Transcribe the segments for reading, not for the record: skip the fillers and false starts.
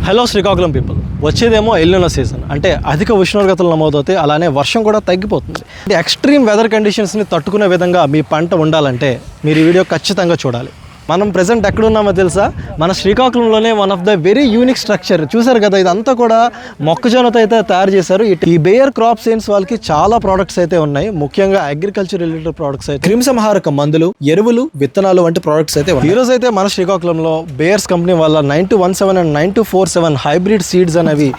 Hello Srikakulam people, వచ్చేదేమో ఎల్లినో season అంటే అధిక ఉష్ణోగ్రతలు నమోదవుతాయి, అలానే వర్షం కూడా తగ్గిపోతుంది. ఎక్స్ట్రీమ్ వెదర్ కండిషన్స్ని తట్టుకునే విధంగా మీ పంట ఉండాలంటే మీరు ఈ వీడియో ఖచ్చితంగా చూడాలి. మనం ప్రెసెంట్ ఎక్కడున్నామో తెలుసా? మన శ్రీకాకుళంలోనే one of the very unique structure. చూసారు కదా, ఇదంతా కూడా మొక్కజొన్నతో అయితే తయారు చేశారు. ఈ బేయర్ క్రాప్ సైన్స్ వాళ్ళకి చాలా ప్రోడక్ట్స్ అయితే ఉన్నాయి, ముఖ్యంగా అగ్రికల్చర్ రిలేటెడ్ ప్రోడక్ట్స్ అయితే క్రిమిసంహారక మందులు, ఎరువులు, విత్తనాలు వంటి ప్రోడక్ట్స్ అయితే ఉన్నాయి. ఈ రోజు అయితే మన శ్రీకాకుళంలో బేయర్స్ కంపెనీ వాళ్ళ 9217 అండ్ 9247 హైబ్రిడ్ సీడ్స్ అనేవి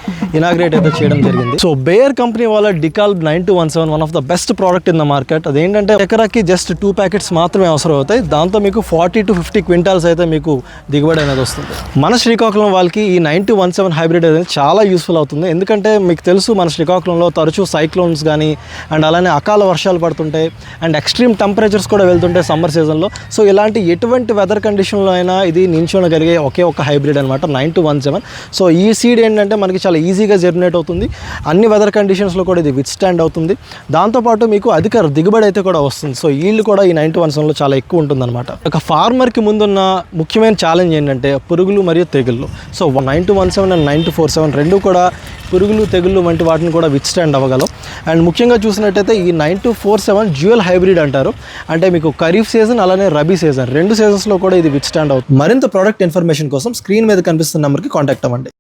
ఇనాగ్రేట్ అయితే చేయడం జరిగింది. సో బేయర్ కంపెనీ వాళ్ళ డికాల్ 9217 one of the best product in the market. అదేంటంటే ఎకరాకి జస్ట్ 2 ప్యాకెట్స్ మాత్రమే అవసరం అవుతాయి. దాంతో మీకు 40 to 50 క్వింటాల్స్ అయితే మీకు దిగుబడి అనేది వస్తుంది. మన శ్రీకాకుళం వాళ్ళకి ఈ 9217 హైబ్రిడ్ అనేది చాలా యూస్ఫుల్ అవుతుంది. ఎందుకంటే మీకు తెలుసు, మన శ్రీకాకుళంలో తరచూ సైక్లోన్స్ కానీ అండ్ అలానే అకాల వర్షాలు పడుతుంటాయి అండ్ ఎక్స్ట్రీమ్ టెంపరేచర్స్ కూడా వెళ్తుంటాయి సమ్మర్ సీజన్లో. సో ఇలాంటి ఎటువంటి వెదర్ కండిషన్లో అయినా ఇది నించోనగలిగే ఒకే ఒక హైబ్రిడ్ అనమాట 9217. సో ఈ సీడ్ ఏంటంటే మనకి చాలా ఈజీగా జర్మినేట్ అవుతుంది, అన్ని వెదర్ కండిషన్స్లో కూడా ఇది విత్ స్టాండ్ అవుతుంది. దాంతోపాటు మీకు అధిక దిగుబడి అయితే కూడా వస్తుంది. సో ఈల్డ్ కూడా ఈ 9217లో చాలా ఎక్కువ ఉంటుందన్నమాట. ఒక ఫార్మర్కి ముందున్న ముఖ్యమైన ఛాలెంజ్ ఏంటంటే పురుగులు మరియు తెగుళ్ళు. సో 9217 అండ్ 9247 రెండు కూడా పురుగులు, తెగుళ్ళు వంటి వాటిని కూడా విత్ స్టాండ్ అవ్వగలం. అండ్ ముఖ్యంగా చూసినట్టయితే ఈ 9247 డ్యూయల్ హైబ్రిడ్ అంటారు. అంటే మీకు ఖరీఫ్ సీజన్ అలానే రబీ సీజన్ రెండు సీజన్స్లో కూడా ఇది విత్ స్టాండ్ అవుతుంది. మరింత ప్రోడక్ట్ ఇన్ఫర్మేషన్ కోసం స్క్రీన్ మీద కనిపిస్తున్న నెంబర్కి కాంటాక్ట్ అవ్వండి.